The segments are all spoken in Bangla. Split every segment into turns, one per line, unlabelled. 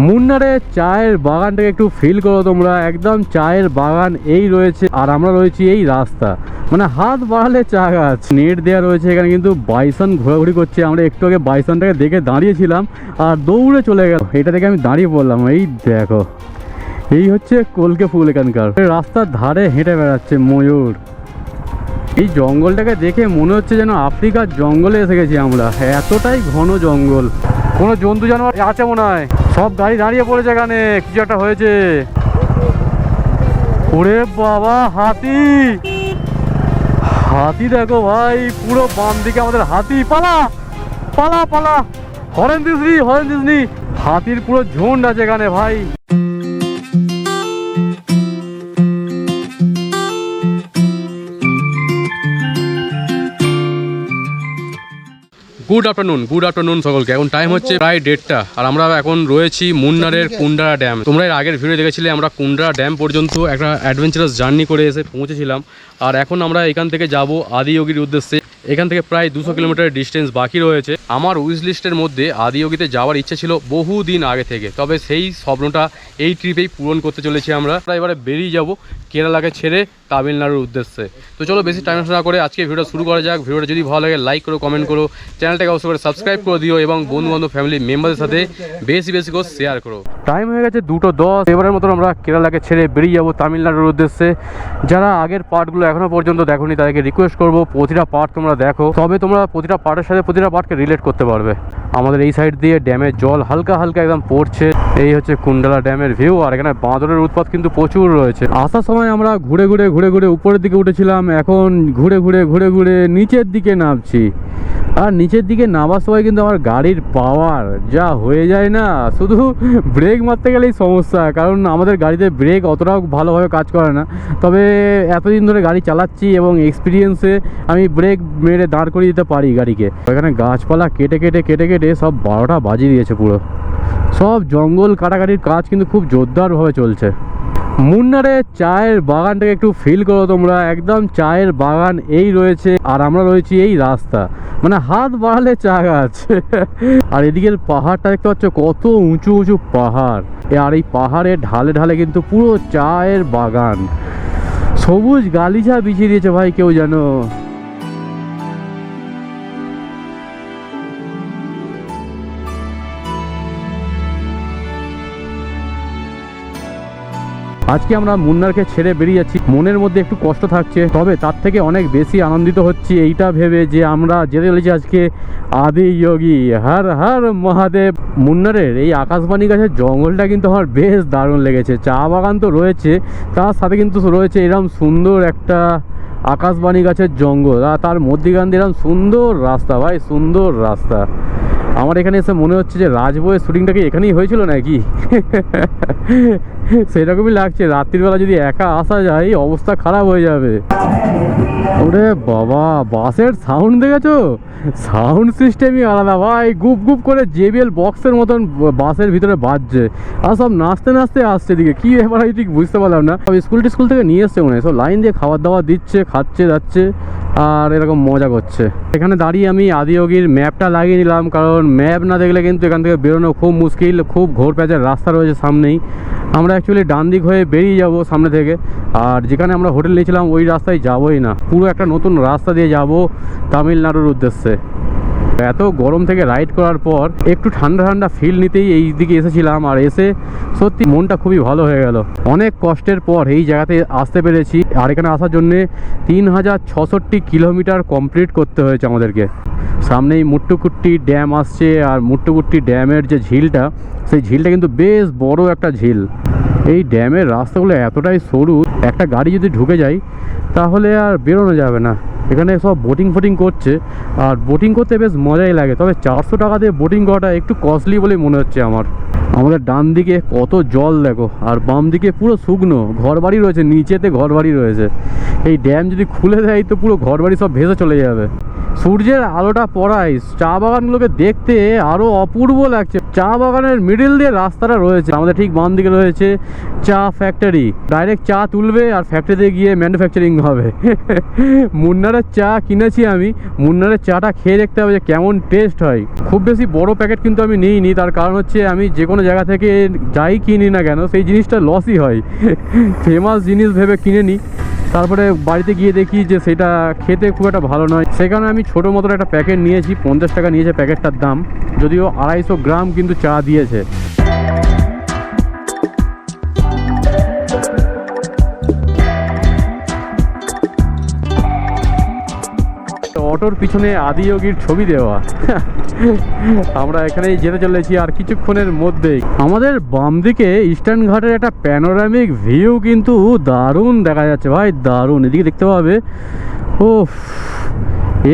মুন্নারে চায়ের বাগানটাকে একটু ফিল করো তোমরা। একদম চায়ের বাগান এই রয়েছে, আর আমরা রয়েছি এই রাস্তা, মানে হাত বাড়ালে চা গাছ। নেট দেওয়া রয়েছে এখানে, কিন্তু বাইসন ঘোরাঘুরি করছে। আমরা একটু আগে বাইসনটাকে দেখে দাঁড়িয়েছিলাম আর দৌড়ে চলে গেল। এটা দেখে আমি দাঁড়িয়ে পড়লাম। এই দেখো, এই হচ্ছে কলকে ফুল এখানকার। রাস্তার ধারে হেঁটে বেড়াচ্ছে ময়ূর। এই জঙ্গলটাকে দেখে মনে হচ্ছে যেন আফ্রিকার জঙ্গলে এসে গেছি আমরা, এতটাই ঘন জঙ্গল। কোনো জন্তু জানোয়ার আছে মনে হয়। সব গাড়ি দাঁড়িয়ে পড়েছে এখানে, কিছু একটা হয়েছে। ওরে বাবা, হাতি! হাতি দেখো ভাই, পুরো বাম দিকে আমাদের হাতি। পালা পালা পালা, হরেন দিসনি হরেন দিসনি। হাতির পুরো ঝুন্ড আছে এখানে ভাই। গুড আফটারনুন সকলকে। এখন টাইম হচ্ছে প্রায় 1:30, আর আমরা এখন রয়েছি মুন্নারের কুন্ডারা ড্যাম। তোমরা এর আগের ভিডিও দেখেছিলে আমরা কুন্ডারা ড্যাম পর্যন্ত একটা অ্যাডভেঞ্চারাস জার্নি করে এসে পৌঁছেছিলাম। আর এখন আমরা এখান থেকে যাব আদিযোগীর উদ্দেশ্যে। এখান থেকে প্রায় 200 কিলোমিটার ডিস্টেন্স বাকি রয়েছে। আমার উইশ লিস্টের মধ্যে আদিযোগীতে যাওয়ার ইচ্ছা ছিল বহুদিন আগে থেকে, তবে সেই স্বপ্নটা এই ট্রিপেই পূরণ করতে চলেছি আমরা। এবারে বেরিয়ে যাব কেরালাকে ছেড়ে তামিলনাড়ুর উদ্দেশ্যে। তো চলো বেশি টাইম না করে আজকে ভিডিও শুরু করা যাক। ভিডিওটা যদি ভালো লাগে লাইক করো, কমেন্ট করো, চ্যানেলটাকে অবশ্যই করে সাবস্ক্রাইব করে দিও এবং বন্ধু বান্ধব ফ্যামিলি মেম্বারদের সাথে বেশি করে শেয়ার করো। টাইম হয়ে গেছে 2:10। এবারের মতন আমরা কেরালাকে ছেড়ে বেরিয়ে যাবো তামিলনাড়ুর উদ্দেশ্যে। যারা আগের পার্টগুলো এখনো পর্যন্ত দেখোনি তাদেরকে রিকোয়েস্ট করবো প্রতিটা পার্ট তোমরা দেখো, তবে তোমরা প্রতিটা পার্টের সাথে প্রতিটা পার্টকে রিলেট করতে পারবে। আমাদের এই সাইড দিয়ে ড্যামের জল হালকা হালকা একদম পড়ছে। এই হচ্ছে কুন্ডালা ড্যামের ভিউ, আর এখানে বাঁদরের উৎপাত কিন্তু প্রচুর রয়েছে। আসার সময় আমরা ঘুরে ঘুরে উপরের দিকে উঠেছিলাম, এখন ঘুরে ঘুরে নিচের দিকে নামছি। আর নিচের দিকে নামার সময় কিন্তু আমার গাড়ির পাওয়ার যা হয়ে যায় না, শুধু ব্রেক মারতে গেলেই সমস্যা, কারণ আমাদের গাড়িতে ব্রেক অতটাও ভালোভাবে কাজ করে না। তবে এতদিন ধরে গাড়ি চালাচ্ছি এবং এক্সপিরিয়েন্সে আমি ব্রেক মেরে দাঁড় করিয়ে দিতে পারি গাড়িকে। এখানে গাছপালা কেটে কেটে সব 12টা বাজিয়ে দিয়েছে পুরো। সব জঙ্গল কাটাকাটির কাজ কিন্তু খুব জোরদারভাবে চলছে। মুন্নারে চায়ের বাগানটাকে একটু ফিল করো তোমরা। একদম চায়ের বাগান এই রয়েছে, আর আমরা রয়েছি এই রাস্তা, মানে হাত বাড়ালে চা গাছ। আর এদিকের পাহাড়টা দেখতে পাচ্ছ, কত উঁচু উঁচু পাহাড়। আর এই পাহাড়ের ঢালে ঢালে কিন্তু পুরো চায়ের বাগান, সবুজ গালিচা বিছিয়ে দিয়েছে ভাই কেউ জানো। আজকে আমরা মুন্নারকে ছেড়ে বেরিয়ে যাচ্ছি। মনের মধ্যে একটু কষ্ট থাকছে, তবে তার থেকে অনেক বেশি আনন্দিত হচ্ছি এইটা ভেবে যে আমরা যেতে চলেছি আজকে আদিযোগী। হর হর মহাদেব। মুন্নারের এই আকাশবাণী গাছের জঙ্গলটা কিন্তু আমার বেশ দারুণ লেগেছে। চা বাগান তো রয়েছে, তার সাথে কিন্তু রয়েছে এরকম সুন্দর একটা আকাশবাণী গাছের জঙ্গল, আর তার মধ্যিখান দিয়ে এরকম সুন্দর রাস্তা ভাই, সুন্দর রাস্তা। আমার এখানে এসে মনে হচ্ছে যে রাজবইয়ের শুটিংটা কি এখানেই হয়েছিল নাকি। সেরকমই লাগছে। রাত্রিবেলা যদি একা আসা যায় অবস্থা খারাপ হয়ে যাবে। ওরে বাবা, বাসের সাউন্ড দেখেছো? সাউন্ড সিস্টেমই আলাদা ভাই। গুপ গুপ করে JBL বক্সের মতন বাসের ভিতরে বাজছে, আর সব নাচতে নাচতে আসছে দিকে। কি ব্যাপার আমি ঠিক বুঝতে পারলাম না। সব স্কুল থেকে নিয়ে এসছে মনে হয়, সব লাইন দিয়ে খাবার দাবার দিচ্ছে, খাচ্ছে যাচ্ছে আর এরকম মজা করছে। এখানে দাঁড়িয়ে আমি আদিযোগীর ম্যাপটা লাগিয়ে নিলাম, কারণ ম্যাপ না দেখলে কিন্তু এখান থেকে বেরোনো খুব মুশকিল। খুব ঘোর প্যাঁচের রাস্তা রয়েছে সামনেই। আমরা অ্যাকচুয়ালি ডান দিক হয়ে বেরিয়ে যাব সামনে থেকে, আর যেখানে আমরা হোটেল নিয়েছিলাম ওই রাস্তায় যাবোই না, পুরো একটা নতুন রাস্তা দিয়ে যাব তামিলনাড়ুর উদ্দেশ্যে। এত গরম থেকে রাইড করার পর একটু ঠান্ডা ঠান্ডা ফিল নিতেই এই দিকে এসেছিলাম, আর এসে সত্যি মনটা খুবই ভালো হয়ে গেল। অনেক কষ্টের পর এই জায়গাতে আসতে পেরেছি, আর এখানে আসার জন্যে 3066 কিলোমিটার কমপ্লিট করতে হয়েছে আমাদেরকে। সামনেই মুট্টুকুট্টি ড্যাম আসছে, আর মুট্টুকুট্টি ড্যামের যে ঝিলটা, সেই ঝিলটা কিন্তু বেশ বড় একটা ঝিল। এই ড্যামের রাস্তাগুলো এতটাই সরু, একটা গাড়ি যদি ঢুকে যায় তাহলে আর বেরোনো যাবে না। এখানে সব বোটিং করছে, আর বোটিং করতে বেশ মজাই লাগে, তবে 400 টাকা দিয়ে বোটিং করাটা একটু কস্টলি বলেই মনে হচ্ছে আমার। আমাদের ডান দিকে কত জল দেখো, আর বাম দিকে পুরো শুকনো ঘরবাড়ি রয়েছে, নিচেতে ঘরবাড়ি রয়েছে। এই ড্যাম যদি খুলে দেয় তো পুরো ঘরবাড়ি সব ভেসে চলে যাবে।
সূর্যের আলোটা পড়ায় চা বাগানগুলোকে দেখতে আরো অপূর্ব লাগছে। চা বাগানের মিডিল দিয়ে রাস্তাটা রয়েছে, আমাদের ঠিক বাম দিকে রয়েছে চা ফ্যাক্টরি। ডাইরেক্ট চা তুলবে আর ফ্যাক্টরিতে গিয়ে ম্যানুফ্যাকচারিং হবে। মুন্নারের চা কিনেছি আমি, মুন্নারের চাটা খেয়ে দেখতে হবে যে কেমন টেস্ট হয়। খুব বেশি বড় প্যাকেট কিন্তু আমি নিইনি, তার কারণ হচ্ছে আমি যে কোনো জায়গা থেকে যাই কিনি না কেন সেই জিনিসটা লসই হয়। ফেমাস জিনিস ভেবে কিনে নিই, তারপরে বাড়িতে গিয়ে দেখি যে সেটা খেতে খুব একটা ভালো নয়। সেই কারণে আমি ছোটো মতো একটা প্যাকেট নিয়েছি, 50 টাকা নিয়েছে প্যাকেটটার দাম, যদিও 250 গ্রাম কিন্তু চা দিয়েছে। অটোর পিছনে আদিযোগীর ছবি দেওয়া। আমরা এখানেই যেতে চলেছি আর কিছুক্ষণের মধ্যেই। আমাদের বাম দিকে ইস্টার্ন ঘাটের একটা প্যানোরামিক ভিউ কিন্তু দারুণ দেখা যাচ্ছে ভাই, দারুণ। এদিকে দেখতে পাবে, ও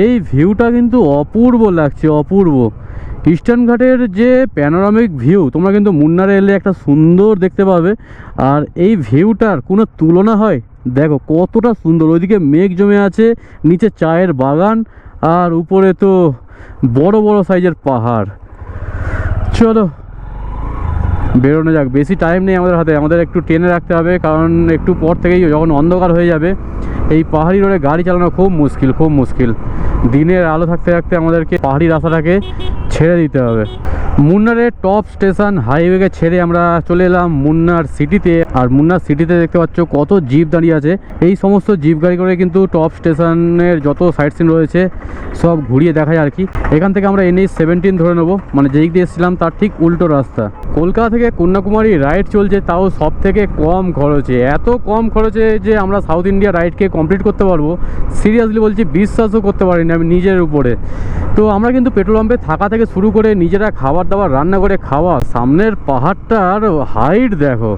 এই ভিউটা কিন্তু অপূর্ব লাগছে, অপূর্ব। ইস্টার্ন ঘাটের যে প্যানোরামিক ভিউ তোমরা কিন্তু মুন্নারে এলে একটা সুন্দর দেখতে পাবে, আর এই ভিউটার কোনো তুলনা হয়? দেখো কতটা সুন্দর, ওইদিকে মেঘ জমে আছে, নিচে চায়ের বাগান, আর উপরে তো বড় বড় সাইজের পাহাড়। চলো বেরোনো যাক, বেশি টাইম নেই আমাদের হাতে, আমাদের একটু টেনে রাখতে হবে, কারণ একটু পর থেকেই যখন অন্ধকার হয়ে যাবে এই পাহাড়ি রোডে গাড়ি চালানো খুব মুশকিল, খুব মুশকিল। দিনের আলো থাকতে থাকতে আমাদেরকে পাহাড়ি রাস্তাটাকে ছেড়ে দিতে হবে। মুন্নারের টপ স্টেশন হাইওয়েকে ছেড়ে আমরা চলে এলাম মুন্নার সিটিতে। আর মুন্নার সিটিতে দেখতে পাচ্ছ কত জিপ দাঁড়িয়ে আছে, এই সমস্ত জিপ গাড়ি করে কিন্তু টপ স্টেশনের যত সাইট সিন রয়েছে সব ঘুরিয়ে দেখায় আর কি। এখান থেকে আমরা NH 17 ধরে নেবো, মানে যেই দিয়ে এসেছিলাম তার ঠিক উল্টো রাস্তা। কলকাতা থেকে কন্যাকুমারী রাইড চলছে, তাও সব থেকে কম খরচে। এত কম খরচে যে আমরা সাউথ ইন্ডিয়া রাইডকে কমপ্লিট করতে পারবো, সিরিয়াসলি বলছি, বিশ্বাসও করতে পারিনি আমি নিজের উপরে। তো আমরা কিন্তু পেট্রোল পাম্পে থাকা থেকে শুরু করে নিজেরা খাবার দাবার রান্না করে খাওয়া, সামনের পাহাড়টার হাইট দেখো,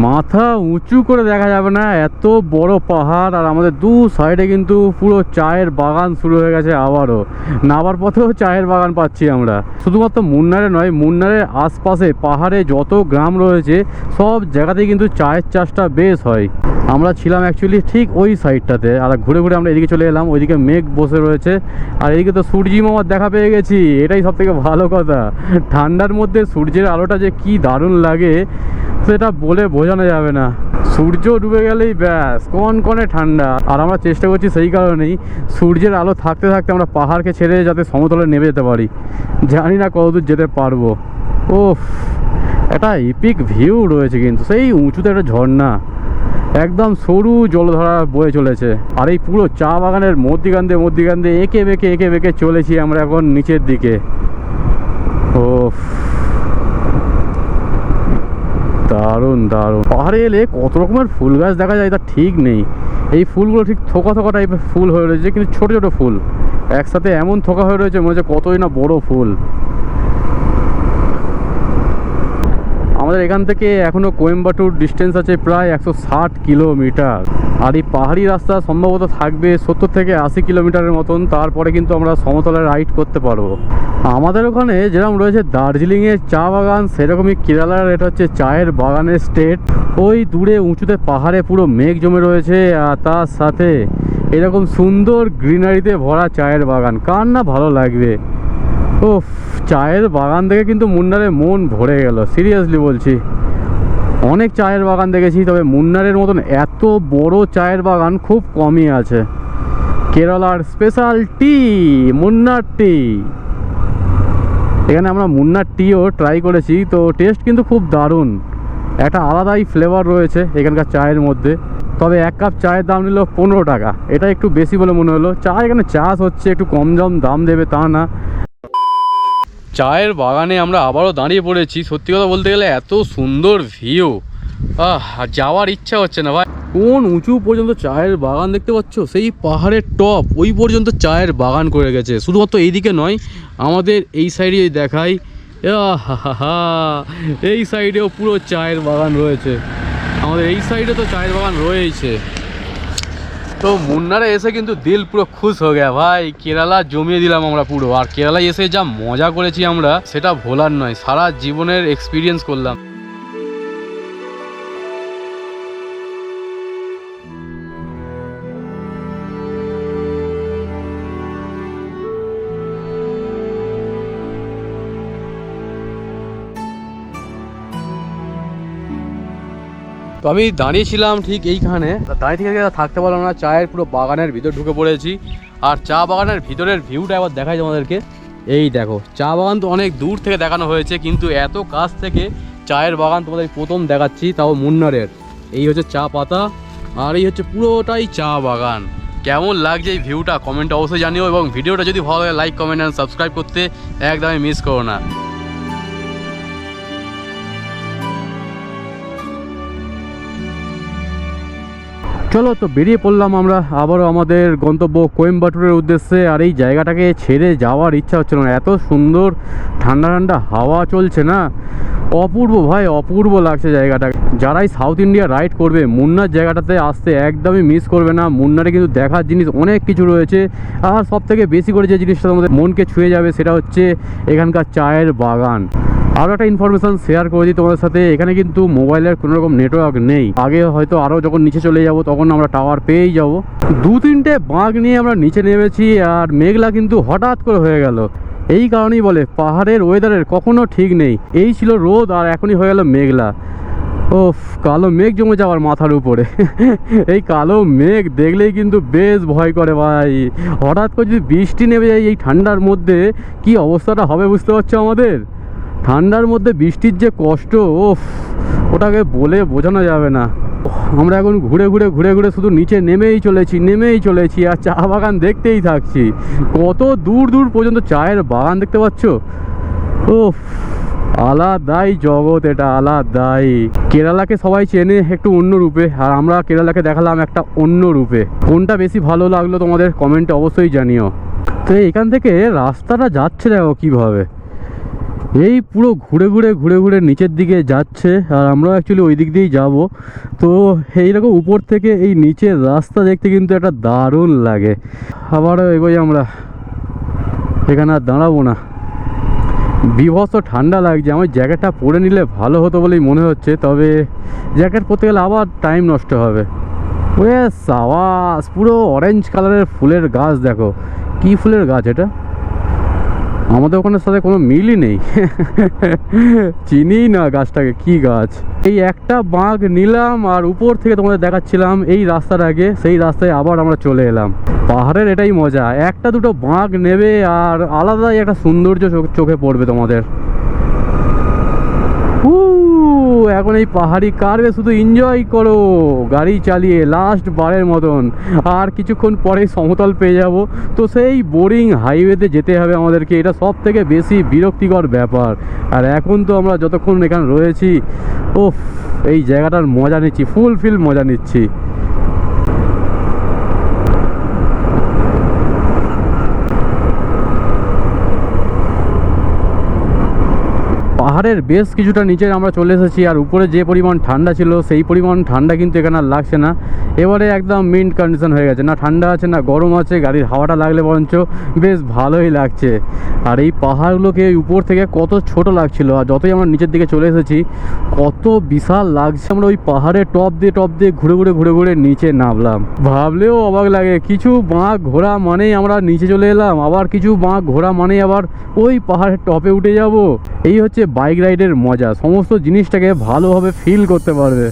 মাথা উঁচু করে দেখা যাবে না, এত বড় পাহাড়। আর আমাদের দু সাইডে কিন্তু পুরো চায়ের বাগান শুরু হয়ে গেছে আবারও, নামার পথেও চায়ের বাগান পাচ্ছি আমরা। শুধুমাত্র মুন্নারে নয়, মুন্নারের আশপাশে পাহাড়ে যত গ্রাম রয়েছে সব জায়গাতেই কিন্তু চায়ের চাষটা বেশ হয়। আমরা ছিলাম অ্যাকচুয়ালি ঠিক ওই সাইডটাতে, আর ঘুরে ঘুরে আমরা এদিকে চলে এলাম। ওইদিকে মেঘ বসে রয়েছে, আর এদিকে তো সূর্যি মামার দেখা পেয়ে গেছি, এটাই সব থেকে ভালো কথা। ঠান্ডার মধ্যে সূর্যের আলোটা যে কি দারুণ লাগে সেটা বলে বোঝানো যাবে না। সূর্য ডুবে গেলেই ব্যাস কনকনে ঠান্ডা। আর আমরা চেষ্টা করছি সেই কারণেই সূর্যের আলো থাকতে থাকতে আমরা পাহাড়কে ছেড়ে যাতে সমতলে নেমে যেতে পারি। জানি না কতদূর যেতে পারবো। ওফ, একটা ইপিক ভিউ রয়েছে কিন্তু, সেই উঁচুতে একটা ঝর্ণা, একদম সরু জলধারা বয়ে চলেছে। আর এই পুরো চা বাগানের মধ্যিখান দিয়ে এঁকে বেঁকে চলেছি আমরা এখন নিচের দিকে। ওফ, দারুণ দারুণ। পাহাড়ে এলে কত রকমের ফুল গাছ দেখা যায় তার ঠিক নেই। এই ফুলগুলো ঠিক থোকা থোকা টাইপের ফুল হয়ে রয়েছে, কিন্তু ছোট ছোট ফুল একসাথে এমন থোকা হয়ে রয়েছে মনে হচ্ছে কতই না বড় ফুল। আমাদের এখান থেকে এখনও কোয়েম্বাটুর ডিস্টেন্স আছে প্রায় 160 কিলোমিটার। আর এই পাহাড়ি রাস্তা সম্ভবত থাকবে 70 থেকে 80 কিলোমিটারের মতন, তারপরে কিন্তু আমরা সমতলে রাইড করতে পারবো। আমাদের ওখানে যেরকম রয়েছে দার্জিলিংয়ের চা বাগান, সেরকমই কেরালার এটা হচ্ছে চায়ের বাগানের স্টেট। ওই দূরে উঁচুতে পাহাড়ে পুরো মেঘ জমে রয়েছে, আর তার সাথে এরকম সুন্দর গ্রিনারিতে ভরা চায়ের বাগান, কার না ভালো লাগবে। ও, চায়ের বাগান দেখে কিন্তু মুন্নারে মন ভরে গেল, সিরিয়াসলি বলছি। অনেক চায়ের বাগান দেখেছি, তবে মুন্নারের মতন এত বড় চায়ের বাগান খুব কমই আছে। কেরালার স্পেশাল টি, মুন্নার টি। এখানে আমরা মুন্নার টিও ট্রাই করেছি, তো টেস্ট কিন্তু খুব দারুণ, একটা আলাদাই ফ্লেভার রয়েছে এখানকার চায়ের মধ্যে। তবে এক কাপ চায়ের দাম নিল 15 টাকা, এটা একটু বেশি বলে মনে হলো। চা এখানে চাষ হচ্ছে, একটু কম দাম দেবে তা না। চায়ের বাগানে আমরা আবারও দাঁড়িয়ে পড়েছি। সত্যি কথা বলতে গেলে এত সুন্দর ভিউ, যাওয়ার ইচ্ছা হচ্ছে না ভাই। কোন উঁচু পর্যন্ত চায়ের বাগান দেখতে পাচ্ছ, সেই পাহাড়ের টপ ওই পর্যন্ত চায়ের বাগান করে গেছে। শুধুমাত্র এইদিকে নয়, আমাদের এই সাইডে দেখাই, এই সাইডেও পুরো চায়ের বাগান রয়েছে। আমাদের এই সাইডে তো চায়ের বাগান রয়েছে। তো মুন্নারে এসে কিন্তু দিল পুরো খুশ হয়ে গেছে ভাই। কেরালা জমিয়ে দিলাম আমরা পুরো। আর কেরালায় এসে যা মজা করেছি আমরা, সেটা ভোলার নয়, সারা জীবনের এক্সপিরিয়েন্স করলাম।
তো আমি দাঁড়িয়েছিলাম ঠিক এইখানে, দাঁড়িয়ে থেকে থাকতে পারলাম না, চায়ের পুরো বাগানের ভিতর ঢুকে পড়েছি। আর চা বাগানের ভিতরের ভিউটা এবার দেখাই তোমাদেরকে। এই দেখো, চা বাগান তো অনেক দূর থেকে দেখানো হয়েছে, কিন্তু এত কাছ থেকে চায়ের বাগান তোমাদের প্রথম দেখাচ্ছি, তাও মুন্নারের। এই হচ্ছে চা পাতা আর এই হচ্ছে পুরোটাই চা বাগান। কেমন লাগছে এই ভিউটা কমেন্টে অবশ্যই জানিও, এবং ভিডিওটা যদি ভালো লাগে লাইক কমেন্ট অ্যান্ড সাবস্ক্রাইব করতে একদমই মিস করো না।
চলো তো বেরিয়ে পড়লাম আমরা আবারও আমাদের গন্তব্য কোয়েম্বাটুরের উদ্দেশ্যে। আর এই জায়গাটাকে ছেড়ে যাওয়ার ইচ্ছা হচ্ছিল না, এত সুন্দর ঠান্ডা ঠান্ডা হাওয়া চলছে না, অপূর্ব ভাই, অপূর্ব লাগছে জায়গাটা। যারাই সাউথ ইন্ডিয়া রাইড করবে মুন্নার জায়গাটাতে আসতে একদমই মিস করবে না। মুন্নারে কিন্তু দেখার জিনিস অনেক কিছু রয়েছে, আর সব থেকে বেশি করে যে জিনিসটা তোমাদের মনকে ছুঁয়ে যাবে সেটা হচ্ছে এখানকার চায়ের বাগান। আরও একটা ইনফরমেশান শেয়ার করে দিই তোমাদের সাথে, এখানে কিন্তু মোবাইলের কোনো রকম নেটওয়ার্ক নেই। আগে হয়তো আরও যখন নিচে চলে যাব তখন আমরা টাওয়ার পেয়েই যাব। 2-3টে বাঁক নিয়ে আমরা নিচে নেমেছি, আর মেঘলা কিন্তু হঠাৎ করে হয়ে গেল। এই কারণেই বলে পাহাড়ের ওয়েদারের কখনো ঠিক নেই। এই ছিল রোদ আর এখনই হয়ে গেল মেঘলা। ও কালো মেঘ জমে যাওয়ার মাথার উপরে। এই কালো মেঘ দেখলেই কিন্তু বেশ ভয় করে ভাই। হঠাৎ করে যদি বৃষ্টি নেমে যায় এই ঠান্ডার মধ্যে, কি অবস্থাটা হবে বুঝতে পারছো আমাদের? ঠান্ডার মধ্যে বৃষ্টির যে কষ্ট, ওটাকে বলে বোঝানো যাবে না। আমরা এখন ঘুরে ঘুরে শুধু নিচে নেমেই চলেছি আর চা বাগান দেখতেই থাকছি। কত দূর দূর পর্যন্ত চায়ের বাগান দেখতে পাচ্ছ। আলাদাই জগৎ এটা, আলাদাই। কেরালাকে সবাই চেনে একটু অন্য রূপে, আর আমরা কেরালাকে দেখালাম একটা অন্য রূপে। কোনটা বেশি ভালো লাগলো তোমাদের কমেন্টে অবশ্যই জানিও। তো এখান থেকে রাস্তাটা যাচ্ছে দেখো কীভাবে, এই পুরো ঘুরে ঘুরে নিচের দিকে যাচ্ছে, আর আমরা অ্যাকচুয়ালি ওই দিক দিয়েই যাব। তো এইরকম উপর থেকে এই নিচের রাস্তা দেখতে কিন্তু একটা দারুণ লাগে। আবারও এগোই আমরা, এখানে আর দাঁড়াবো না। বিভৎস ঠান্ডা লাগছে, আমার জ্যাকেটটা পরে নিলে ভালো হতো বলেই মনে হচ্ছে, তবে জ্যাকেট পরতে গেলে আবার টাইম নষ্ট হবে। ওয়ে সাবাস, পুরো অরেঞ্জ কালারের ফুলের গাছ দেখো। কি ফুলের গাছ এটা? আমাদের ওখানের সাথে কোনো মিলই নেই। চিনি না গাছটাকে, কি গাছ। এই একটা বাঁক নিলাম আর উপর থেকে তোমাদের দেখাচ্ছিলাম এই রাস্তাটাকে, সেই রাস্তায় আবার আমরা চলে এলাম। পাহাড়ের এটাই মজা, একটা দুটো বাঁক নেবে আর আলাদাই একটা সৌন্দর্য চোখে পড়বে তোমাদের। এখন এই পাহাড়ি কার্ভে শুধু এনজয় করো গাড়ি চালিয়ে লাস্ট বারের মতন। আর কিছুক্ষণ পরে সমতল পেয়ে যাব, তো সেই বোরিং হাইওয়েতে যেতে হবে আমাদেরকে। এটা সব থেকে বেশি বিরক্তিকর ব্যাপার। আর এখন তো আমরা যতক্ষণ এখানে রয়েছি, এই জায়গাটার মজা নিচ্ছি, ফুলফিল মজা নিচ্ছি। পাহাড়ের বেশ কিছুটা নিচে আমরা চলে এসেছি, আর উপরে যে পরিমাণ ঠান্ডা ছিল সেই পরিমাণ ঠান্ডা কিন্তু এখানে আর লাগছে না। এবারে একদম মিন্ট কন্ডিশন হয়ে গেছে, না ঠান্ডা আছে না গরম আছে। গাড়ির হাওয়াটা লাগলে বরঞ্চ বেশ ভালোই লাগছে। আর এই পাহাড়গুলোকে উপর থেকে কত ছোট লাগছিল, আর যতই আমরা নিচের দিকে চলে এসেছি কত বিশাল লাগছে। আমরা ওই পাহাড়ের টপ দিয়ে ঘুরে ঘুরে নিচে নামলাম। ভাবলেও অবাক লাগে, কিছু বাঁক ঘোরা মানেই আমরা নিচে চলে এলাম, আবার কিছু বাঁক ঘোরা মানেই আবার ওই পাহাড়ের টপে উঠে যাব। এই হচ্ছে বাইক রাইডের মজা, সমস্ত জিনিসটাকে ভালোভাবে ফিল করতে পারবে।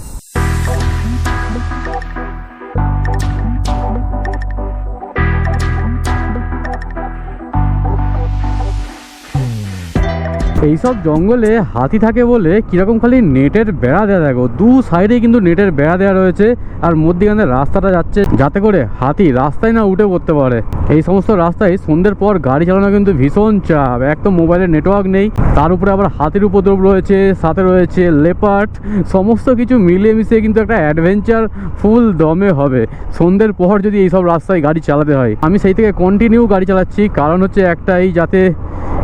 এইসব জঙ্গলে হাতি থাকে বলে কিরকম খালি নেটের বেড়া দেওয়া, দেখো দু সাইডে কিন্তু নেটের বেড়া দেওয়া রয়েছে, আর মধ্যখানে রাস্তাটা যাচ্ছে যাতে করে হাতি রাস্তায় না উঠে পড়তে পারে। এই সমস্ত রাস্তায় সন্ধ্যের পর গাড়ি চালানো কিন্তু ভীষণ চাপ, এক তো মোবাইলের নেটওয়ার্ক নেই, তার উপরে আবার হাতির উপদ্রব রয়েছে, সাথে রয়েছে লেপার্ড, সমস্ত কিছু মিলিয়ে মিশিয়ে কিন্তু একটা অ্যাডভেঞ্চার ফুল দমে হবে সন্ধ্যের পর যদি এইসব রাস্তায় গাড়ি চালাতে হয়। আমি সেই থেকে কন্টিনিউ গাড়ি চালাচ্ছি, কারণ হচ্ছে একটাই, যাতে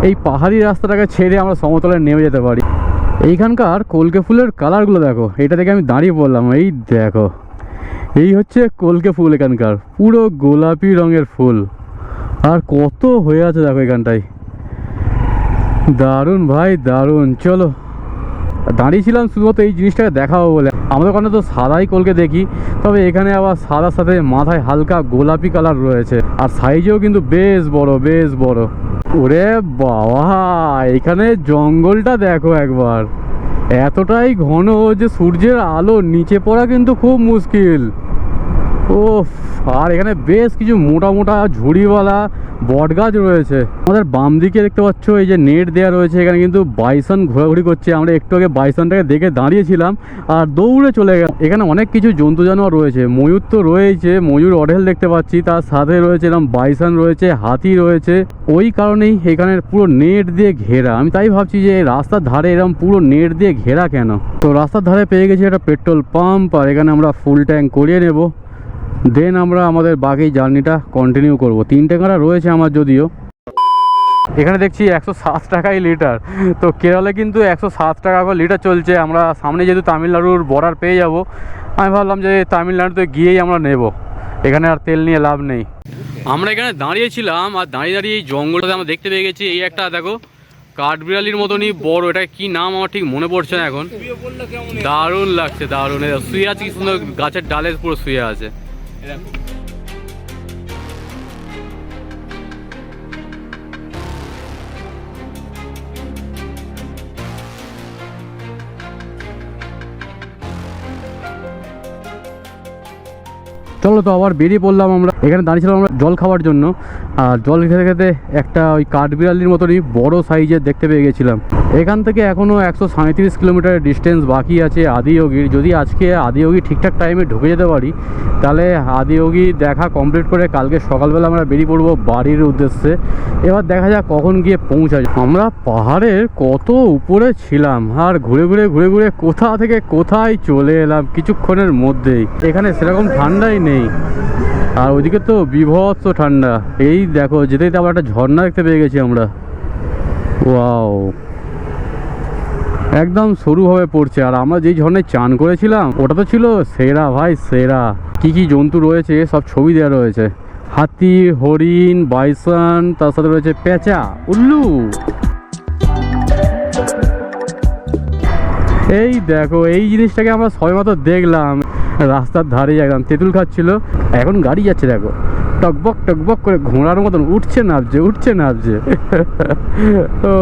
এই পাহাড়ি রাস্তাটাকে ছেড়ে আমরা সমতলে নেমে যেতে পারি। এইখানকার কলকে ফুলের কালারগুলো দেখো, এটা দেখে আমি দাঁড়িয়ে পড়লাম। এই দেখো, এই হচ্ছে কলকে ফুল, এখানকার পুরো গোলাপি রঙের ফুল, আর কত হয়ে আছে দেখো এখানটায়। দারুণ ভাই দারুণ। চলো, দাঁড়িয়েছিলাম শুধুমাত্র এই জিনিসটাকে দেখাবো বলে। আমাদের ওখানে তো সাদাই কলকে দেখি, তবে এখানে আবার সাদার সাথে মাথায় হালকা গোলাপি কালার রয়েছে, আর সাইজেও কিন্তু বেশ বড়। ওরে বাবা, এখানে জঙ্গলটা দেখো একবার, এতটাই ঘন যে সূর্যের আলো নিচে পড়া কিন্তু খুব মুশকিল। ও, আর এখানে বেশ কিছু মোটা মোটা ঝুড়িওয়ালা বট গাছ রয়েছে। আমাদের বাম দিকে দেখতে পাচ্ছ এই যে নেট দেওয়া রয়েছে, এখানে কিন্তু বাইসন ঘোরাঘুরি করছে। আমরা একটু আগে বাইসনটাকে দেখে দাঁড়িয়েছিলাম আর দৌড়ে চলে গেল। এখানে অনেক কিছু জন্তু জানোয়ার রয়েছে, ময়ূর তো রয়েছে, ময়ূর অঢেল দেখতে পাচ্ছি, তার সাথে রয়েছে এরকম বাইসন রয়েছে, হাতি রয়েছে। ওই কারণেই এখানে পুরো নেট দিয়ে ঘেরা। আমি তাই ভাবছি যে রাস্তার ধারে এরকম পুরো নেট দিয়ে ঘেরা কেন। তো রাস্তার ধারে পেয়ে গেছি একটা পেট্রোল পাম্প, আর এখানে আমরা ফুল ট্যাঙ্ক করিয়ে নেব, দেন আমরা আমাদের বাকি জার্নিটা কন্টিনিউ করব। 3 টাকা রয়েছে আমার যদিও। এখানে দেখছি 107 টাকাই লিটার। তো কেরলে কিন্তু 107 টাকা করে লিটার চলছে। আমরা সামনে যেহেতু তামিলনাড়ুর বর্ডার পেয়ে যাব, আমি ভাবলাম যে তামিলনাড়ুতে গিয়েই আমরা নেব, এখানে আর তেল নিয়ে লাভ নেই। আমরা এখানে দাঁড়িয়েছিলাম আর দাঁড়িয়ে দাঁড়িয়ে এই জঙ্গলটাতে আমরা দেখতে পেয়ে গেছি এই একটা দেখো কাঠবিড়ালির মতনই বড়, এটা কি নাম আমার ঠিক মনে পড়ছে না এখন। দারুণ লাগছে, দারুণ। শুয়ে আছে কি সুন্দর, গাছের ডালে পুরো শুয়ে আছে। চলো তো আবার বেরিয়ে পড়লাম। আমরা এখানে দাঁড়িয়েছিলাম আমরা জল খাওয়ার জন্য, আর জল খেতে খেতে একটা ওই কাঠবিড়ালির মতনই বড় সাইজের দেখতে পেয়ে গেছিলাম। এখান থেকে এখনও 137 কিলোমিটারের ডিস্টেন্স বাকি আছে আদিয়োগীর। যদি আজকে আদিয়োগী ঠিকঠাক টাইমে ঢুকে যেতে পারি, তাহলে আদিয়োগী দেখা কমপ্লিট করে কালকে সকালবেলা আমরা বেরিয়ে পড়বো বাড়ির উদ্দেশ্যে। এবার দেখা যাক কখন গিয়ে পৌঁছায়। আমরা পাহাড়ের কত উপরে ছিলাম, আর ঘুরে ঘুরে ঘুরে ঘুরে কোথা থেকে কোথায় চলে এলাম কিছুক্ষণের মধ্যেই। এখানে সেরকম ঠান্ডাই নেই, আর ওইদিকে তো বিভৎস ঠান্ডা। এই দেখো যেতেই তো আবার একটা ঝর্ণা দেখতে পেয়ে গেছি আমরা। ওয়াও, একদম সরুভাবে পড়ছে। আর আমরা যেই ঝর্ণায় চান করেছিলাম ওটা তো ছিল সেরা ভাই, সেরা। কি কি জন্তু রয়েছে সব ছবি দেওয়া রয়েছে, হাতি, হরিণ, বাইসন, তার সাথে রয়েছে পেঁচা, উল্লু। এই দেখো এই জিনিসটাকে আমরা সবেমাত্র দেখলাম, রাস্তার ধারে একদম তেঁতুল খাচ্ছিল। এখন গাড়ি যাচ্ছে দেখো টকবক টকবক করে ঘোড়ার মতন উঠছে নামছে, উঠছে নামছে। ও,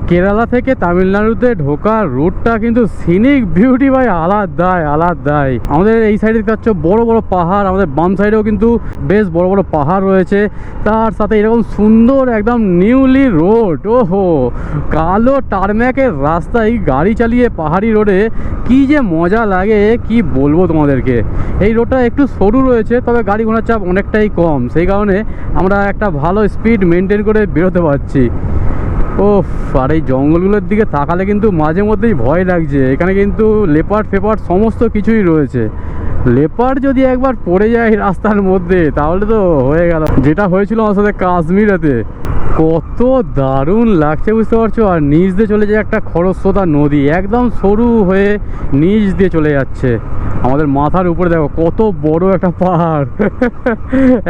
কেরালা থেকে তামিলনাড়ুতে ঢোকার রুটটা কিন্তু সিনিক বিউটি ভাই আলাদাই আলাদাই। আমাদের এই সাইডে দেখতে পাচ্ছ বড় বড় পাহাড়, আমাদের বাম সাইডেও কিন্তু বেশ বড় বড় পাহাড় রয়েছে, তার সাথে এরকম সুন্দর একদম নিউলি রোড। ওহো, কালো টারম্যাকের রাস্তায় গাড়ি চালিয়ে পাহাড়ি রোডে কি যে মজা লাগে কি বলবো তোমাদেরকে। এই রোডটা একটু সরু রয়েছে, তবে গাড়ি ঘোড়ার চাপ অনেকটাই কম, সেই কারণে আমরা একটা ভালো স্পিড মেনটেন করে বেরোতে পারছি। ও, আর এই জঙ্গলগুলোর দিকে তাকালে কিন্তু মাঝে মধ্যেই ভয় লাগছে। এখানে কিন্তু লেপার্ড ফেপার্ড সমস্ত কিছুই রয়েছে। লেপার্ড যদি একবার পড়ে যায় রাস্তার মধ্যে তাহলে তো হয়ে গেল, যেটা হয়েছিল আমার সাথে কাশ্মীরেতে। কত দারুণ লাগছে বুঝতে পারছো। আর নিচ দিয়ে চলে যায় একটা খরস্রোতা নদী, একদম সরু হয়ে নিচ দিয়ে চলে যাচ্ছে। আমাদের মাথার উপরে দেখো কত বড় একটা পাহাড়।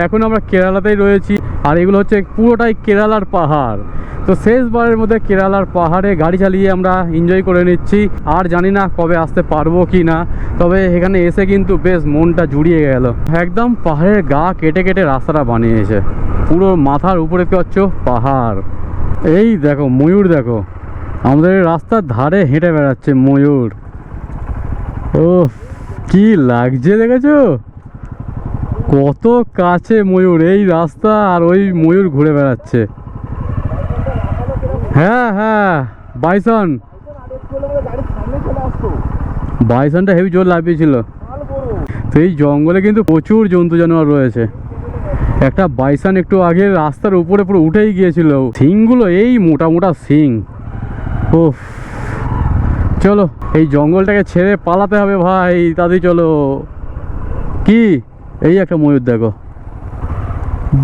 এখন আমরা কেরালাতেই রয়েছি, আর এগুলো হচ্ছে পুরোটাই কেরালার পাহাড়। তো শেষবারের মধ্যে কেরালার পাহাড়ে গাড়ি চালিয়ে আমরা এনজয় করে নিচ্ছি। আর জানি না কবে আসতে পারবো কি না, তবে এখানে এসে কিন্তু বেশ মনটা জুড়িয়ে গেল। একদম পাহাড়ের গা কেটে কেটে রাস্তাটা বানিয়েছে, পুরো মাথার উপরে কি হচ্ছে পাহাড়। এই দেখো ময়ূর, দেখো আমাদের রাস্তার ধারে হেঁটে বেড়াচ্ছে ময়ূর। ও, কি লাগছে দেখেছো, কত কাছে ময়ূর, এই রাস্তা আর ওই ময়ূর ঘুরে বেড়াচ্ছে। হ্যাঁ হ্যাঁ, বাইসন, বাইসনটা হেভি জোর লাগিয়েছিল। তো এই জঙ্গলে কিন্তু প্রচুর জন্তু জানোয়ার রয়েছে। একটা বাইসন একটু আগে রাস্তার উপরে পুরো উঠেই গিয়েছিল, সিংগুলো এই মোটা মোটা সিং। ও, চলো এই জঙ্গলটাকে ছেড়ে পালাতে হবে ভাই, তাড়াতাড়ি চলো। কি, এই একটা ময়ূর দেখো,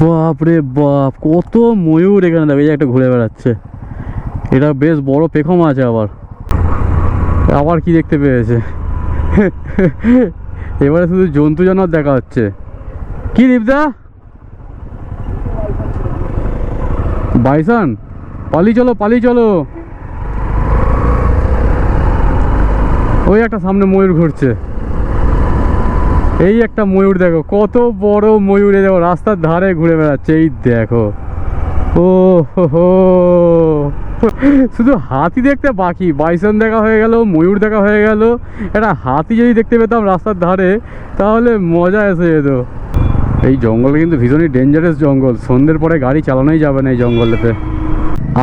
বাপ রে বাপ কত ময়ূর এখানে দেখো। এই একটা ঘুরে বেড়াচ্ছে, এটা বেশ বড় পেখম আছে। আবার আবার কি দেখতে পেয়েছে। এবারে শুধু জন্তু জানোয়ার দেখা হচ্ছে। কি দীপদা, বাইসন, পালিয়ে চলো পালিয়ে চলো। ওই একটা সামনে ময়ূর ঘুরছে, এই একটা ময়ূর দেখো কত বড় ময়ূর, দেখো রাস্তার ধারে ঘুরে বেড়াচ্ছে। এই দেখো, ও ও হো, শুধু হাতি দেখতে বাকি, বাইসন দেখা হয়ে গেল, ময়ূর দেখা হয়ে গেল, একটা হাতি যদি দেখতে পেতাম রাস্তার ধারে তাহলে মজা এসে যেত। এই জঙ্গল কিন্তু ভীষণই ডেঞ্জারাস জঙ্গল, সন্ধ্যের পরে গাড়ি চালানোই যাবে না এই জঙ্গলেতে।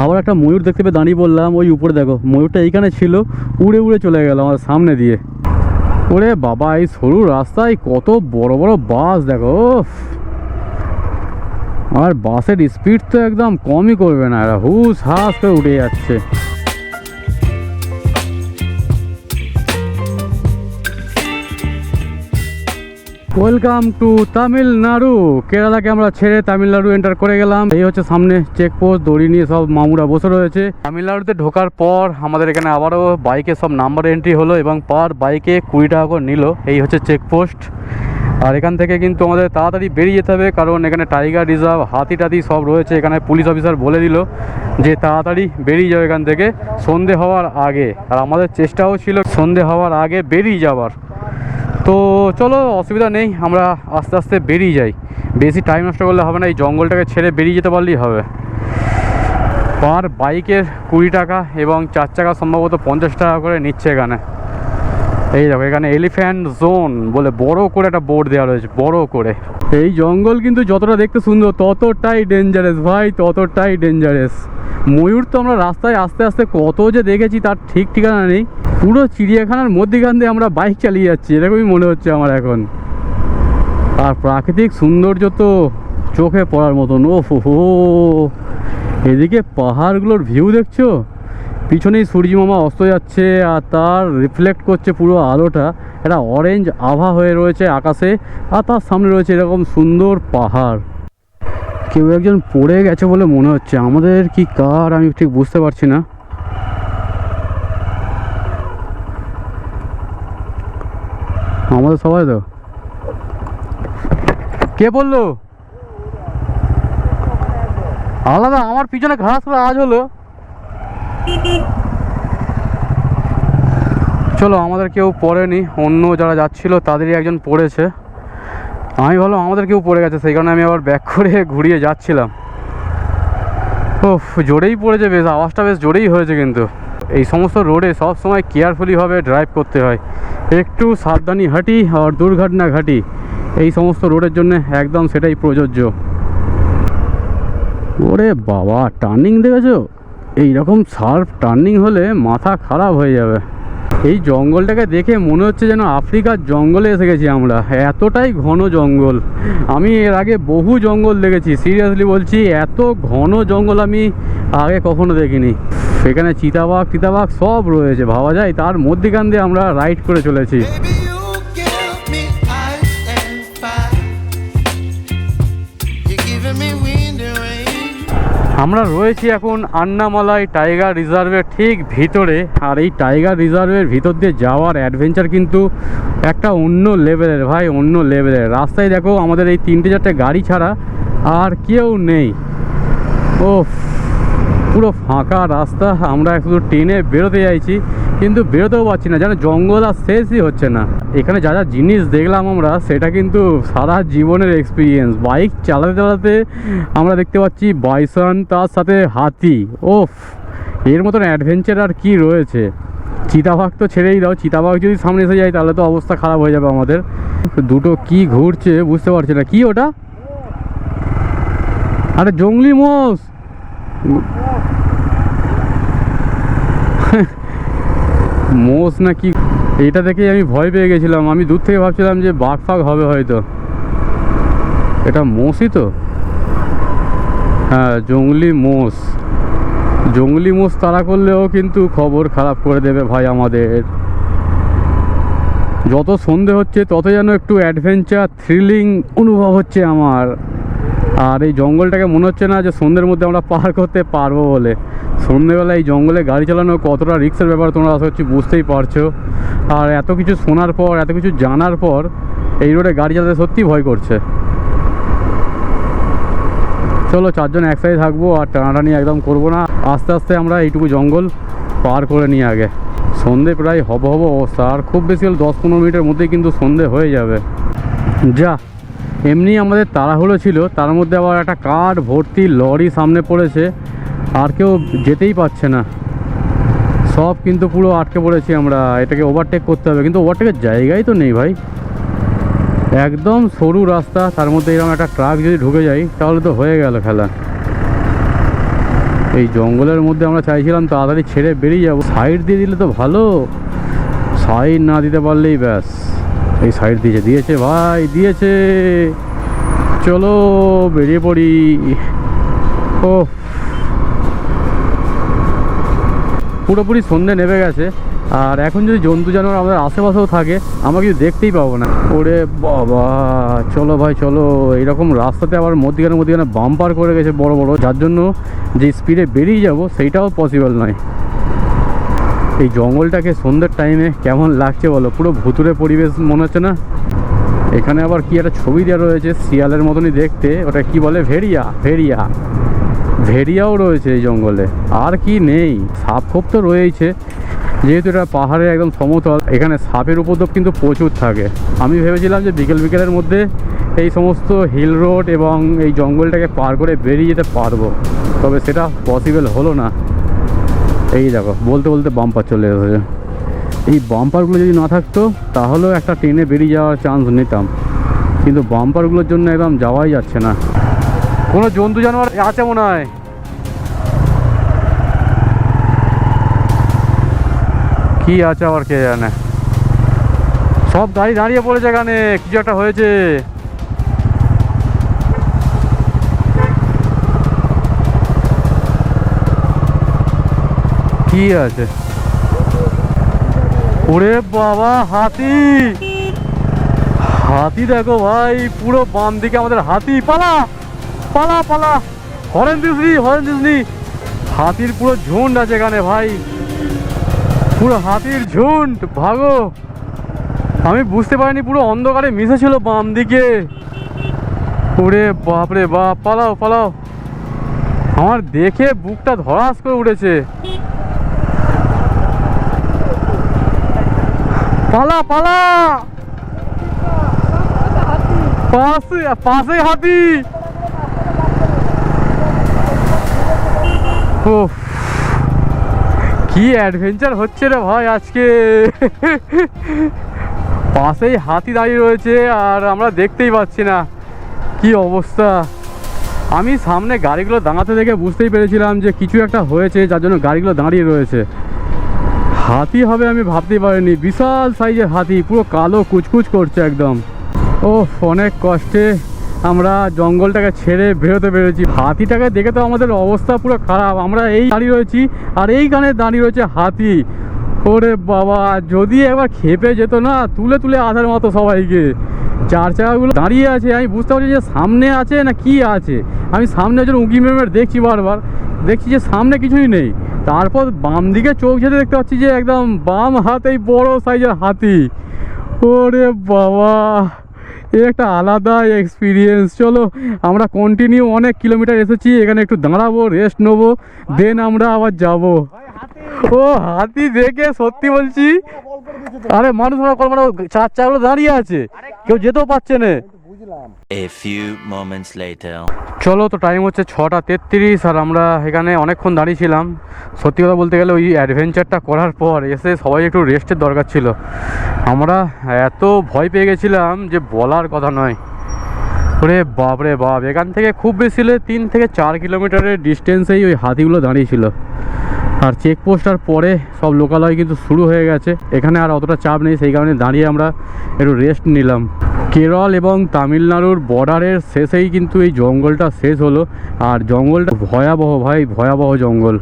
আবার একটা ময়ূর দেখতে পেয়ে দাঁড়িয়ে বললাম, ওই উপরে দেখো ময়ূরটা এইখানে ছিল, উড়ে উড়ে চলে গেল আমার সামনে দিয়ে। ওরে বাবা, এই সরু রাস্তায় কত বড় বড় বাস দেখো, উফ। আর বাসের স্পিড তো একদম কমই করবে না, এরা হুস হাস করে উঠে যাচ্ছে। Welcome to Tamil Nadu. কেরালাকে আমরা ছেড়ে তামিলনাড়ু এন্টার করে গেলাম। এই হচ্ছে সামনে চেকপোস্ট, দড়ি নিয়ে সব মামুরা বসে রয়েছে। তামিলনাড়ুতে ঢোকার পর আমাদের এখানে আবারও বাইকে সব নাম্বার এন্ট্রি হলো এবং পার বাইকে 20 টাকা করে নিল। এই হচ্ছে চেকপোস্ট। আর এখান থেকে কিন্তু আমাদের তাড়াতাড়ি বেরিয়ে যেতে হবে, কারণ এখানে টাইগার রিজার্ভ, হাতি টাতি সব রয়েছে। এখানে পুলিশ অফিসার বলে দিল যে তাড়াতাড়ি বেরিয়ে যাও এখান থেকে সন্ধে হওয়ার আগে। আর আমাদের চেষ্টাও ছিল সন্ধে হওয়ার আগে বেরিয়ে যাওয়ার। তো চলো, অসুবিধা নেই, আমরা আস্তে আস্তে বেরিয়ে যাই। বেশি টাইম নষ্ট করলে হবে না, এই জঙ্গলটাকে ছেড়ে বেরিয়ে যেতে পারলেই হবে। পার বাইকের 20 টাকা এবং 4 চাকা সম্ভবত 50 টাকা করে নিচ্ছে এখানে। এই দেখো এখানে এলিফ্যান্ট জোন বলে বড় করে একটা বোর্ড দেওয়া রয়েছে, বড় করে। এই জঙ্গল কিন্তু যতটা দেখতে সুন্দর ততটাই ডেঞ্জারাস ভাই, ততটাই ডেঞ্জারাস। ময়ূর তো আমরা রাস্তায় আস্তে আস্তে কত যে দেখেছি তার ঠিক ঠিকানা নেই। পুরো চিড়িয়াখানার মধ্যেখান দিয়ে আমরা বাইক চালিয়ে যাচ্ছি এরকমই মনে হচ্ছে আমার এখন। আর প্রাকৃতিক সৌন্দর্য তো চোখে পড়ার মতন। ও হো, এদিকে পাহাড়গুলোর ভিউ দেখছো, পিছনেই সূর্য মামা অস্ত যাচ্ছে আর তার রিফ্লেক্ট করছে পুরো আলোটা, একটা অরেঞ্জ আভা হয়ে রয়েছে আকাশে। আর তার সামনে রয়েছে এরকম সুন্দর পাহাড়। কেউ একজন পড়ে গেছে বলে মনে হচ্ছে, আমাদের কি কার আমি ঠিক বুঝতে পারছি না। আমাদের সবাই তো। কে বললো আলাদা? আমার পিছনে ঘাস করে আওয়াজ হলো। চলো, আমাদের কেউ পড়েনি, অন্য যারা যাচ্ছিল তাদেরই একজন পড়েছে। আমি ভাবলাম আমাদের কেউ পড়ে গেছে, সেই কারণে আমি আবার ব্যাক করে ঘুরিয়ে যাচ্ছিলাম। ও জোরেই পড়েছে, বেশ আওয়াজটা বেশ জোরেই হয়েছে। কিন্তু এই সমস্ত রোডে সব সময় কেয়ারফুলিভাবে ড্রাইভ করতে হয়, একটু সাবধানী হাঁটি আর দুর্ঘটনা ঘাটি। এই সমস্ত রোডের জন্য একদম সেটাই প্রযোজ্য। ওরে বাবা, টার্নিং দেখেছো? এইরকম শার্প টার্নিং হলে মাথা খারাপ হয়ে যাবে। এই জঙ্গলটাকে দেখে মনে হচ্ছে যেন আফ্রিকার জঙ্গলে এসে গেছি আমরা, এতটাই ঘন জঙ্গল। আমি এর আগে বহু জঙ্গল দেখেছি, সিরিয়াসলি বলছি, এত ঘন জঙ্গল আমি আগে কখনো দেখিনি। সেখানে চিতাবাঘ টিতাবাঘ সব রয়েছে, ভাবা যায়। তার মধ্যেখান দিয়ে আমরা রাইড করে চলেছি। আমরা রয়েছি এখন আন্নামালাই টাইগার রিজার্ভের ঠিক ভিতরে। আর এই টাইগার রিজার্ভের ভিতর দিয়ে যাওয়ার অ্যাডভেঞ্চার কিন্তু একটা অন্য লেভেলের ভাই, অন্য লেভেলের। রাস্তায় দেখো আমাদের এই 3-4টে গাড়ি ছাড়া আর কেউ নেই। ও পুরো ফাঁকা রাস্তা, আমরা শুধু ট্রেনে বেরোতে চাইছি কিন্তু বেরোতেও পারছি না, যেন জঙ্গল আর শেষই হচ্ছে না। এখানে যা যা জিনিস দেখলাম আমরা, সেটা কিন্তু সারা জীবনের এক্সপিরিয়েন্স। বাইক চালাতে চালাতে আমরা দেখতে পাচ্ছি বাইসন, তার সাথে হাতি। ওফ, এর মতন অ্যাডভেঞ্চার আর কি রয়েছে। চিতাবাঘ তো ছেড়েই দাও, চিতাবাঘ যদি সামনে এসে যায় তাহলে তো অবস্থা খারাপ হয়ে যাবে আমাদের। দুটো কি ঘুরছে বুঝতে পারছি না, কি ওটা? আরে জংলি মোষ, মোষ নাকি? এটা দেখেই আমি ভয় পেয়ে গেছিলাম। আমি দূর থেকে ভাবছিলাম যে বাঘ ফাঘ হবে হয়তো, এটা মোষই তো। হ্যাঁ, জংলি মোষ। জংলি মোষ তাড়া করলেও কিন্তু খবর খারাপ করে দেবে ভাই আমাদের। যত সন্ধে হচ্ছে তত যেন একটু অ্যাডভেঞ্চার থ্রিলিং অনুভব হচ্ছে আমার। আর এই জঙ্গলটাকে মনে হচ্ছে না যে সন্ধ্যের মধ্যে আমরা পার করতে পারবো বলে। সন্ধ্যেবেলা এই জঙ্গলে গাড়ি চালানো কতটা রিস্কের ব্যাপার তোমরা আশা করছি বুঝতেই পারছো। আর এত কিছু শোনার পর, এত কিছু জানার পর এই রোডে গাড়ি চালাতে সত্যি ভয় করছে। চলো, 4 জন একসাথে থাকবো আর টানাটানি একদম করবো না। আস্তে আস্তে আমরা এইটুকু জঙ্গল পার করে নিই আগে। সন্ধে প্রায় হব অবস্থা, আর খুব বেশি হলে 10-15 মিনিটের মধ্যেই কিন্তু সন্ধে হয়ে যাবে। যা, এমনি আমাদের তাড়াহুড়ো ছিল, তার মধ্যে আবার একটা কার ভর্তি লরি সামনে পড়েছে, আর কেউ যেতেই পারছে না, সব কিন্তু পুরো আটকে পড়েছি আমরা। এটাকে ওভারটেক করতে হবে, কিন্তু ওভারটেকের জায়গাই তো নেই ভাই, একদম সরু রাস্তা, তার মধ্যে এরকম একটা ট্রাক যদি ঢুকে যায় তাহলে তো হয়ে গেল খেলা। এই জঙ্গলের মধ্যে আমরা চাইছিলাম তাড়াতাড়ি ছেড়ে বেরিয়ে যাবো, সাইড দিয়ে দিলে তো ভালো, সাইড না দিতে পারলেই ব্যাস। এই সাইড দিয়েছে ভাই, দিয়েছে, চলো বেরিয়ে পড়ি। ও পুরোপুরি সন্ধ্যে নেমে গেছে, আর এখন যদি জন্তু জানোয়ার আমাদের আশেপাশেও থাকে আমরা কিছু দেখতেই পাবো না। ওরে বাবা, চলো ভাই চলো। এইরকম রাস্তাতে আবার মধ্যখানে বাম্পার করে গেছে বড় বড়, যার জন্য যে স্পিডে বেরিয়ে যাব সেইটাও পসিবল নয়। এই জঙ্গলটাকে সন্ধ্যের টাইমে কেমন লাগছে বলো, পুরো ভুতুরে পরিবেশ মনে হচ্ছে না? এখানে আবার কি একটা ছবি দেওয়া রয়েছে শিয়ালের মতনই দেখতে, ওটা কি বলে, ভেড়িয়াও রয়েছে এই জঙ্গলে। আর কি নেই, সাপ খোপ তো রয়েছে, যেহেতু এটা পাহাড়ে একদম সমতল, এখানে সাপের উপদ্রব কিন্তু প্রচুর থাকে। আমি ভেবেছিলাম যে বিকেলের মধ্যে এই সমস্ত হিল রোড এবং এই জঙ্গলটাকে পার করে বেরিয়ে যেতে পারবো, তবে সেটা পসিবল হলো না। এই দেখো বলতে বলতে বাম্পার চলে এসেছে। এই বাম্পারগুলো যদি না থাকতো তাহলেও একটা ট্রেনে বেরিয়ে যাওয়ার চান্স নিতাম, কিন্তু বাম্পারগুলোর জন্য একদম যাওয়াই যাচ্ছে না। কোনো জন্তু জানোয়ার আছে মনে হয়, কি আছে আবার কে জানে। সব গাড়ি দাঁড়িয়ে পড়েছে, এখানে কিছু একটা হয়েছে। কি আছে? ওরে বাবা, হাতি, হাতি দেখো ভাই, পুরো বাম দিকে আমাদের হাতি। পালা পালা পালা, হরেন দিসনি। হাতির পুরো ঝুন্ড আছে এখানে ভাই, পুরো হাতির ঝুন্ড, ভাগো। আমি বুঝতে পারিনি, পুরো অন্ধকারে মিশেছিল বাম দিকে। ওরে বাপরে বাপ, পালাও পালাও। আমার দেখে বুকটা ধরাস করে উঠেছে। পালা পালা, পাশে হাতি। ওহ, কি অ্যাডভেঞ্চার হচ্ছে রে ভাই আজকে। পাশেই হাতি দাঁড়িয়ে রয়েছে আর আমরা দেখতেই পাচ্ছি না, কি অবস্থা। আমি সামনে গাড়িগুলো দাঁড়াতে দেখে বুঝতেই পেরেছিলাম যে কিছু একটা হয়েছে, যার জন্য গাড়িগুলো দাঁড়িয়ে রয়েছে। হাতি হবে আমি ভাবতেই পারিনি, বিশাল সাইজের হাতি, পুরো কালো কুচকুচ করছে একদম। ও, অনেক কষ্টে আমরা জঙ্গলটাকে ছেড়ে বেরোতে পেরেছি। হাতিটাকে দেখে তো আমাদের অবস্থা পুরো খারাপ, আমরা এই দাঁড়িয়ে রয়েছি আর এইখানে দাঁড়িয়ে রয়েছে হাতি। ওরে বাবা, যদি একবার খেপে যেত না, তুলে তুলে আসার মতো সবাইকে। চার চাকাগুলো দাঁড়িয়ে আছে, আমি বুঝতে পারছি যে সামনে আছে না কি আছে। আমি সামনে একজন উঁকি মেরে দেখছি, বারবার দেখছি যে সামনে কিছুই নেই। তারপর বাম দিকে চোখ যেতে দেখতে পাচ্ছি যে একদম বাম হাতেই বড় সাইজের হাতি। ওরে বাবা, একটা আলাদা এক্সপিরিয়েন্স। চলো আমরা কন্টিনিউ অনেক কিলোমিটার এসেছি, এখানে একটু দাঁড়াবো, রেস্ট নেবো, দেন আমরা আবার যাব। ও হাতি দেখে সত্যি বলছি, আরে মানুষ চার চাকাগুলো দাঁড়িয়ে আছে, কেউ যেতেও পারছে না।
A few moments later.
চলো, তো টাইম হচ্ছে 6:33 আর আমরা এখানে অনেকক্ষণ দাঁড়িয়েছিলাম। সত্যি কথা বলতে গেলে ওই অ্যাডভেঞ্চারটা করার পর এসে সবাই একটু রেস্টের দরকার ছিল। আমরা এত ভয় পেয়ে গেছিলাম যে বলার কথা নয়। ওরে বাপরে বাপ, এখান থেকে খুব বেশি হলে 3 থেকে 4 কিলোমিটারের ডিস্টেন্সেই ওই হাতিগুলো দাঁড়িয়েছিল। আর চেকপোস্টার পরে সব লোকালয় কিন্তু শুরু হয়ে গেছে, এখানে আর অতটা চাপ নেই, সেই কারণে দাঁড়িয়ে আমরা একটু রেস্ট নিলাম। কেরল এবং তামিলনাড়ুর বর্ডারের শেষেই কিন্তু এই জঙ্গলটা শেষ হলো, আর জঙ্গলটা ভয়াবহ ভাই, ভয়াবহ জঙ্গল।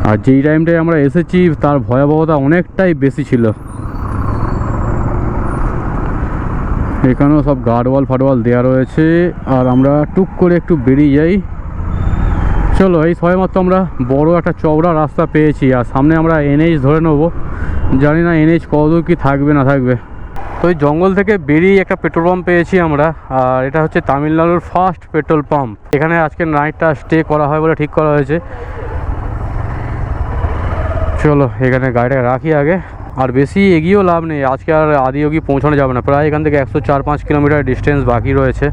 আর যেই টাইমটায় আমরা এসেছি তার ভয়াবহতা অনেকটাই বেশি ছিল। এখানেও সব গার্ডওয়াল ফাটওয়াল দেওয়া রয়েছে, আর আমরা টুক করে একটু বেরিয়ে যাই। চলো, এই সবেমাত্র আমরা বড় একটা চওড়া রাস্তা পেয়েছি, আর সামনে আমরা NH ধরে নেবো। জানি না NH কতদূর কি থাকবে না থাকবে। তো এই জঙ্গল থেকে বেরিয়ে একটা পেট্রোল পাম্প পেয়েছি আমরা, আর এটা হচ্ছে তামিলনাড়ুর ফার্স্ট পেট্রোল পাম্প। এখানে আজকে নাইটটা স্টে করা হয় বলে ঠিক করা হয়েছে। চলো এখানে গাড়িটা রাখি আগে, আর বেশি এগিয়েও লাভ নেই, আজকে আর আদিয়োগী পৌঁছানো যাবে না, প্রায় এখান থেকে 104-5 কিলোমিটার ডিস্টেন্স বাকি রয়েছে।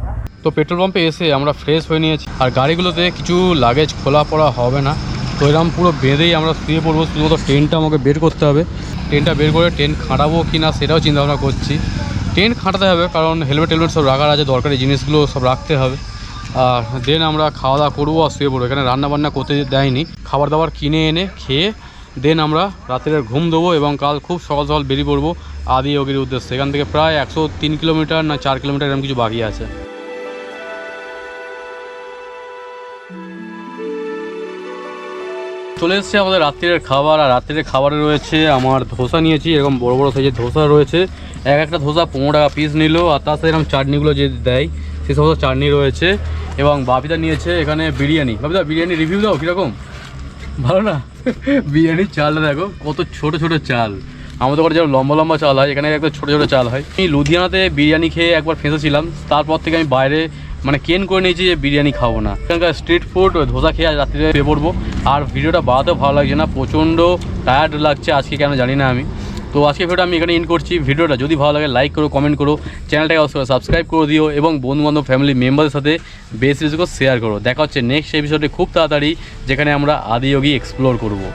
তো পেট্রোল পাম্পে এসে আমরা ফ্রেশ হয়ে নিয়েছি, আর গাড়িগুলোতে কিছু লাগেজ খোলা পড়া হবে না, তো এরকম পুরো বেঁধেই আমরা শুয়ে পড়বো। শুধুমাত্র ট্রেনটা আমাকে বের করতে হবে, ট্রেনটা বের করে ট্রেন খাটাবো কি না সেটাও চিন্তাভাবনা করছি। ট্রেন খাটাতে হবে কারণ হেলমেট সব রাখার আছে, দরকারি জিনিসগুলো সব রাখতে হবে। আর দেন আমরা খাওয়া দাওয়া করবো আর শুয়ে পড়বো। এখানে রান্না বান্না করতে দেয়নি, খাবার দাবার কিনে এনে খেয়ে দেন আমরা রাত্রের ঘুম দেবো এবং কাল খুব সকাল সকাল বেরিয়ে পড়বো আদিয়োগীর উদ্দেশ্যে। এখান থেকে প্রায় 103 কিলোমিটার না 4 কিলোমিটার এরকম কিছু বাকি আছে। চলে এসছে আমাদের রাত্রের খাবার, আর রাত্রের খাবারে রয়েছে আমার ধোসা নিয়েছি, এরকম বড় বড় সাইজের ধোসা রয়েছে, একটা ধোসা 15 টাকা পিস নিল, আর তার সাথে এরকম চাটনিগুলো যে দেয় সেই সমস্ত চাটনি রয়েছে। এবং বাপিদা নিয়েছে এখানে বিরিয়ানি। বাপিদা বিরিয়ানি রিভিউ দাও কীরকম? ভালো না? বিরিয়ানির চালটা দেখো কত ছোট ছোট চাল, আমাদের ঘরে যেমন লম্বা লম্বা চাল হয় এখানে একদম ছোটো ছোটো চাল হয়। আমি লুধিয়ানাতে বিরিয়ানি খেয়ে একবার ফেঁসেছিলাম, তারপর থেকে আমি বাইরে কেন করে নিয়েছি যে বিরিয়ানি খাবো না। এখানকার স্ট্রিট ফুড ধোসা খেয়ে আজ রাত্রিতে পেয়ে পড়বো। আর ভিডিওটা বাড়াতেও ভালো লাগছে না, প্রচণ্ড টায়ার্ড লাগছে আজকে, কেন জানি না আমি। তো আজকে ভিডিওটা আমি এখানে ইন করছি। ভিডিওটা যদি ভালো লাগে লাইক করো, কমেন্ট করো, চ্যানেলটাকে অবশ্যই সাবস্ক্রাইব করে দিও এবং বন্ধুবান্ধব ফ্যামিলি মেম্বারদের সাথে বেশি বেশি করে শেয়ার করো। দেখা হচ্ছে নেক্সট এপিসোডে খুব তাড়াতাড়ি, যেখানে আমরা আদিয়োগী এক্সপ্লোর করবো।